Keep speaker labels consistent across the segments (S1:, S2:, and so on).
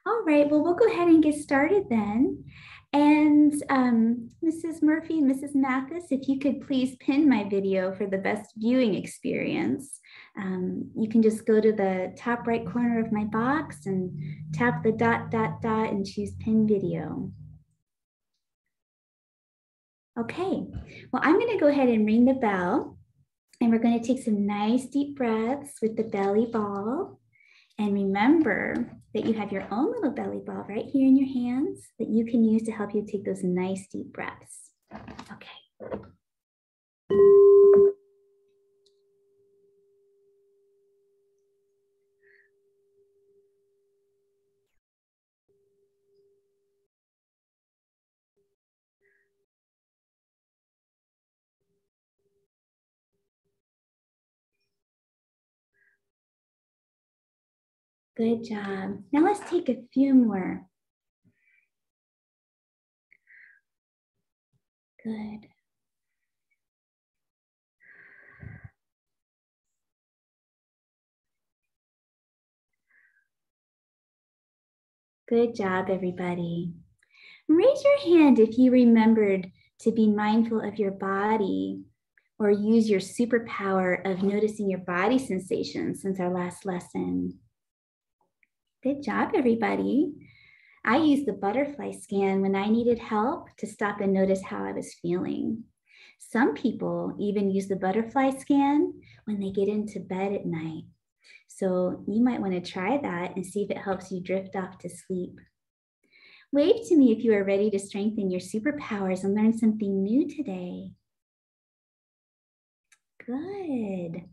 S1: All right, well, we'll go ahead and get started then. And Mrs. Murphy, Mrs. Mathis, if you could please pin my video for the best viewing experience. You can just go to the top right corner of my box and tap the dot, dot, dot and choose pin video. Okay, well, I'm gonna go ahead and ring the bell and we're gonna take some nice deep breaths with the belly ball. And remember that you have your own little belly ball right here in your hands that you can use to help you take those nice deep breaths. Okay. Good job. Now let's take a few more. Good. Good job, everybody. Raise your hand if you remembered to be mindful of your body or use your superpower of noticing your body sensations since our last lesson. Good job, everybody. I used the butterfly scan when I needed help to stop and notice how I was feeling. Some people even use the butterfly scan when they get into bed at night. So you might want to try that and see if it helps you drift off to sleep. Wave to me if you are ready to strengthen your superpowers and learn something new today. Good.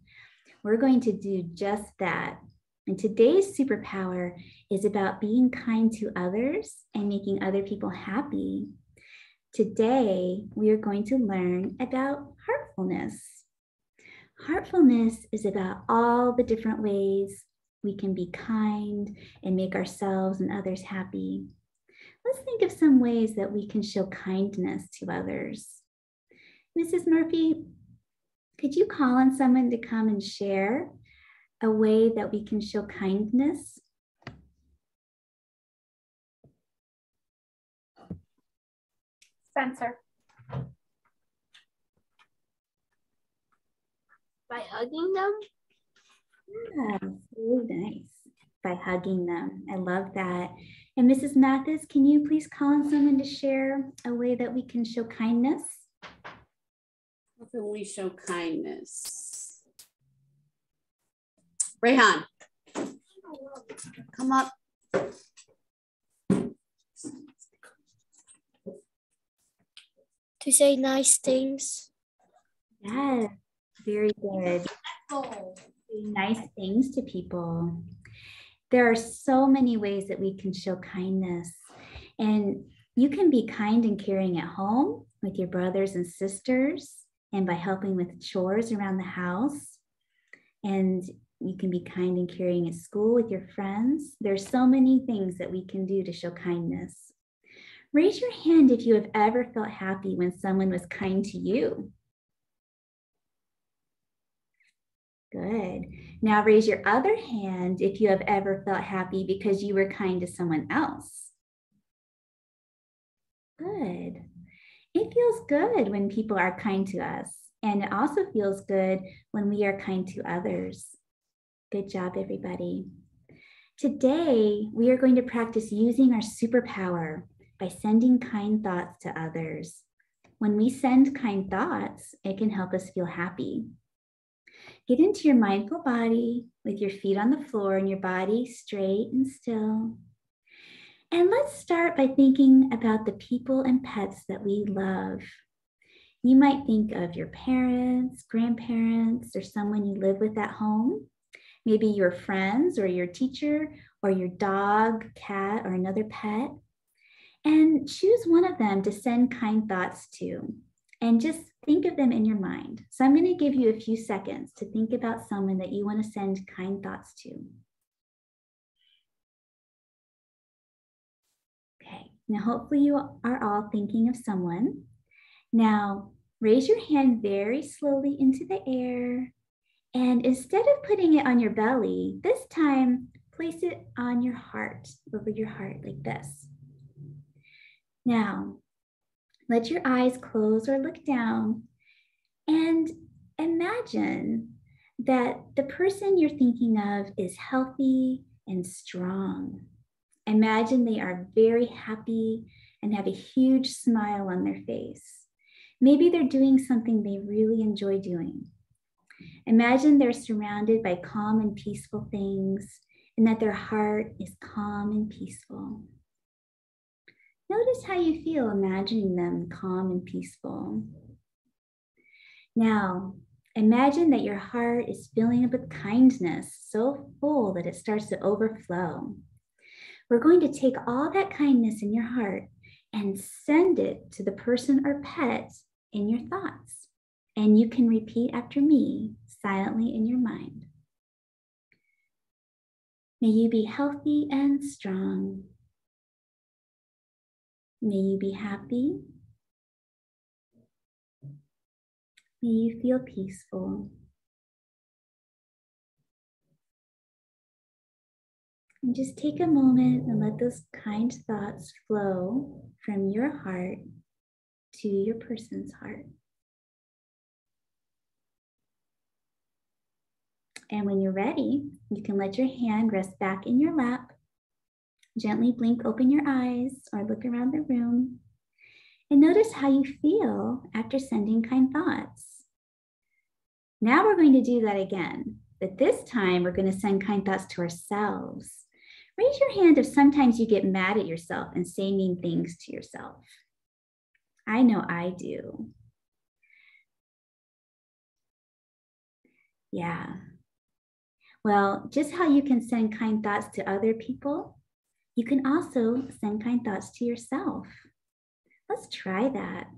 S1: We're going to do just that. And today's superpower is about being kind to others and making other people happy. Today, we are going to learn about heartfulness. Heartfulness is about all the different ways we can be kind and make ourselves and others happy. Let's think of some ways that we can show kindness to others. Mrs. Murphy, could you call on someone to come and share a way that we can show kindness?
S2: Spencer. By hugging them?
S1: Yeah, really nice. By hugging them. I love that. And Mrs. Mathis, can you please call on someone to share a way that we can show kindness?
S3: How can we show kindness? Rayhan, come up.
S2: To say nice things.
S1: Yes, very good. Say nice things to people. There are so many ways that we can show kindness. And you can be kind and caring at home with your brothers and sisters and by helping with chores around the house. And you can be kind and caring at school with your friends. There's so many things that we can do to show kindness. Raise your hand if you have ever felt happy when someone was kind to you. Good. Now raise your other hand if you have ever felt happy because you were kind to someone else. Good. It feels good when people are kind to us, and it also feels good when we are kind to others. Good job, everybody. Today, we are going to practice using our superpower by sending kind thoughts to others. When we send kind thoughts, it can help us feel happy. Get into your mindful body with your feet on the floor and your body straight and still. And let's start by thinking about the people and pets that we love. You might think of your parents, grandparents, or someone you live with at home. Maybe your friends or your teacher or your dog, cat, or another pet. And choose one of them to send kind thoughts to. And just think of them in your mind. So I'm going to give you a few seconds to think about someone that you want to send kind thoughts to. Okay, now hopefully you are all thinking of someone. Now raise your hand very slowly into the air. And instead of putting it on your belly, this time place it on your heart, over your heart like this. Now, let your eyes close or look down and imagine that the person you're thinking of is healthy and strong. Imagine they are very happy and have a huge smile on their face. Maybe they're doing something they really enjoy doing. Imagine they're surrounded by calm and peaceful things and that their heart is calm and peaceful. Notice how you feel imagining them calm and peaceful. Now, imagine that your heart is filling up with kindness so full that it starts to overflow. We're going to take all that kindness in your heart and send it to the person or pet in your thoughts. And you can repeat after me silently in your mind. May you be healthy and strong. May you be happy. May you feel peaceful. And just take a moment and let those kind thoughts flow from your heart to your person's heart. And when you're ready, you can let your hand rest back in your lap. Gently blink open your eyes or look around the room. And notice how you feel after sending kind thoughts. Now we're going to do that again, but this time we're going to send kind thoughts to ourselves. Raise your hand if sometimes you get mad at yourself and say mean things to yourself. I know I do. Yeah. Well, just how you can send kind thoughts to other people, you can also send kind thoughts to yourself. Let's try that.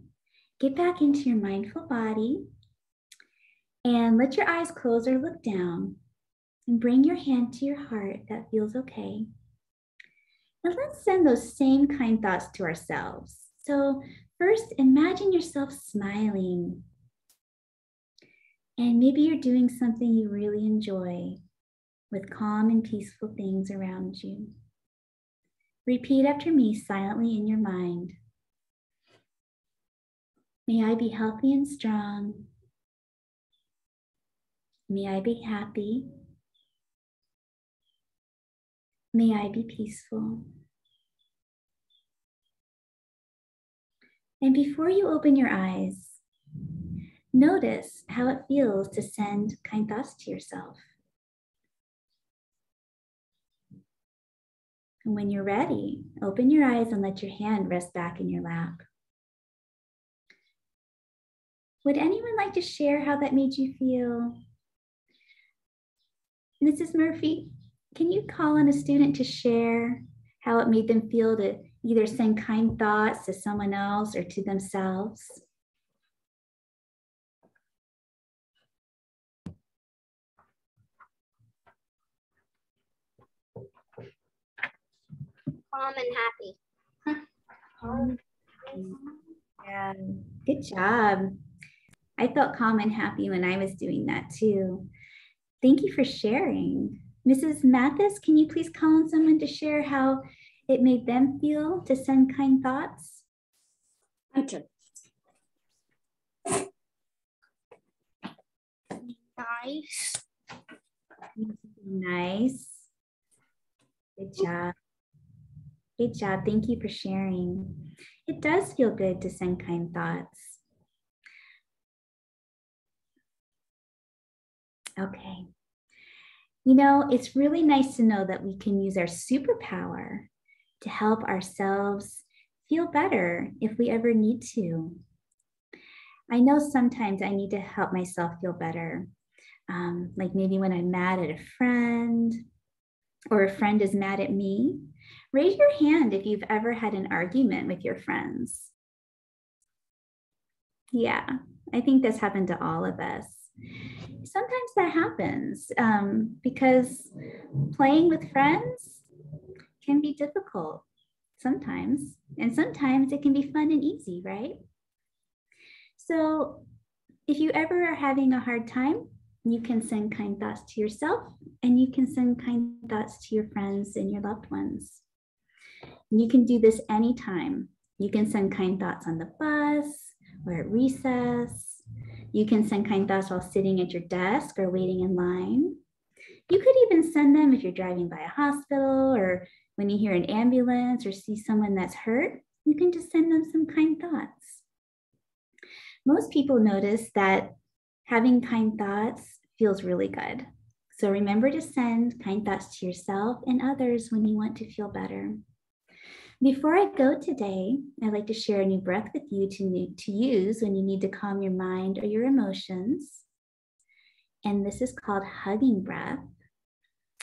S1: Get back into your mindful body and let your eyes close or look down and bring your hand to your heart. That feels okay. And let's send those same kind thoughts to ourselves. So first, imagine yourself smiling. And maybe you're doing something you really enjoy with calm and peaceful things around you. Repeat after me silently in your mind. May I be healthy and strong. May I be happy. May I be peaceful. And before you open your eyes, notice how it feels to send kind thoughts to yourself. And when you're ready, open your eyes and let your hand rest back in your lap. Would anyone like to share how that made you feel? Mrs. Murphy, can you call on a student to share how it made them feel to either send kind thoughts to someone else or to themselves?
S2: Calm and happy.
S1: Yeah, good job. I felt calm and happy when I was doing that too. Thank you for sharing. Mrs. Mathis, can you please call on someone to share how it made them feel to send kind thoughts?
S3: Okay.
S2: Nice.
S1: Nice. Good job. Good job. Thank you for sharing. It does feel good to send kind thoughts. Okay. You know, it's really nice to know that we can use our superpower to help ourselves feel better if we ever need to. I know sometimes I need to help myself feel better. Like maybe when I'm mad at a friend or a friend is mad at me. Raise your hand if you've ever had an argument with your friends. Yeah, I think this happened to all of us. Sometimes that happens because playing with friends can be difficult sometimes, and sometimes it can be fun and easy, right? So if you ever are having a hard time, you can send kind thoughts to yourself, and you can send kind thoughts to your friends and your loved ones. You can do this anytime. You can send kind thoughts on the bus or at recess. You can send kind thoughts while sitting at your desk or waiting in line. You could even send them if you're driving by a hospital or when you hear an ambulance or see someone that's hurt. You can just send them some kind thoughts. Most people notice that having kind thoughts feels really good. So remember to send kind thoughts to yourself and others when you want to feel better. Before I go today, I'd like to share a new breath with you to use when you need to calm your mind or your emotions. And this is called hugging breath.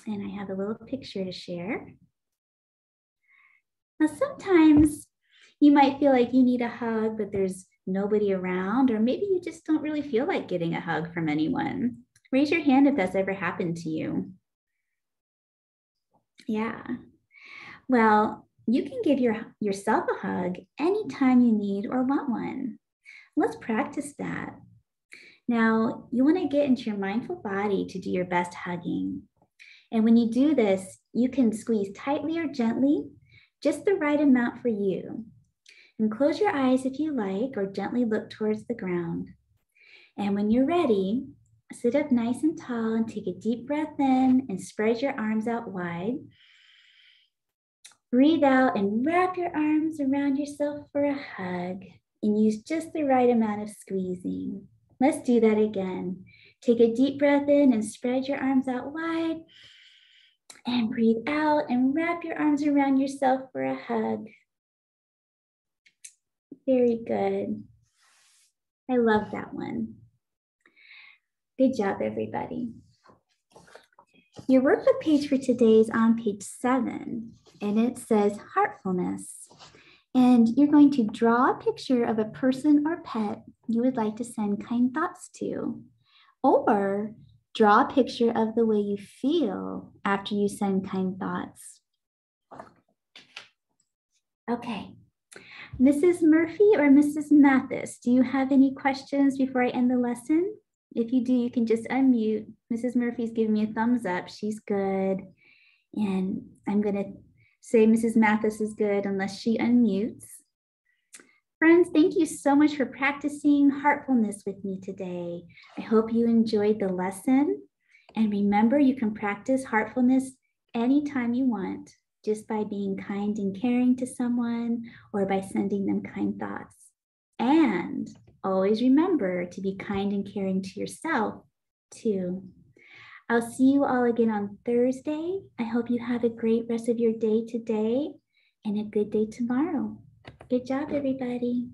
S1: And I have a little picture to share. Now, sometimes you might feel like you need a hug, but there's nobody around, or maybe you just don't really feel like getting a hug from anyone. Raise your hand if that's ever happened to you. Yeah. Well, you can give yourself a hug anytime you need or want one. Let's practice that. Now, you want to get into your mindful body to do your best hugging. And when you do this, you can squeeze tightly or gently, just the right amount for you. And close your eyes if you like, or gently look towards the ground. And when you're ready, sit up nice and tall and take a deep breath in and spread your arms out wide. Breathe out and wrap your arms around yourself for a hug and use just the right amount of squeezing. Let's do that again. Take a deep breath in and spread your arms out wide and breathe out and wrap your arms around yourself for a hug. Very good. I love that one. Good job, everybody. Your workbook page for today is on page 7, and it says heartfulness. And you're going to draw a picture of a person or pet you would like to send kind thoughts to, or draw a picture of the way you feel after you send kind thoughts. Okay. Mrs. Murphy or Mrs. Mathis, do you have any questions before I end the lesson? If you do, you can just unmute. Mrs. Murphy's giving me a thumbs up. She's good. And I'm going to say Mrs. Mathis is good unless she unmutes. Friends, thank you so much for practicing heartfulness with me today. I hope you enjoyed the lesson. And remember, you can practice heartfulness anytime you want, just by being kind and caring to someone or by sending them kind thoughts. And always remember to be kind and caring to yourself too. I'll see you all again on Thursday. I hope you have a great rest of your day today and a good day tomorrow. Good job, everybody.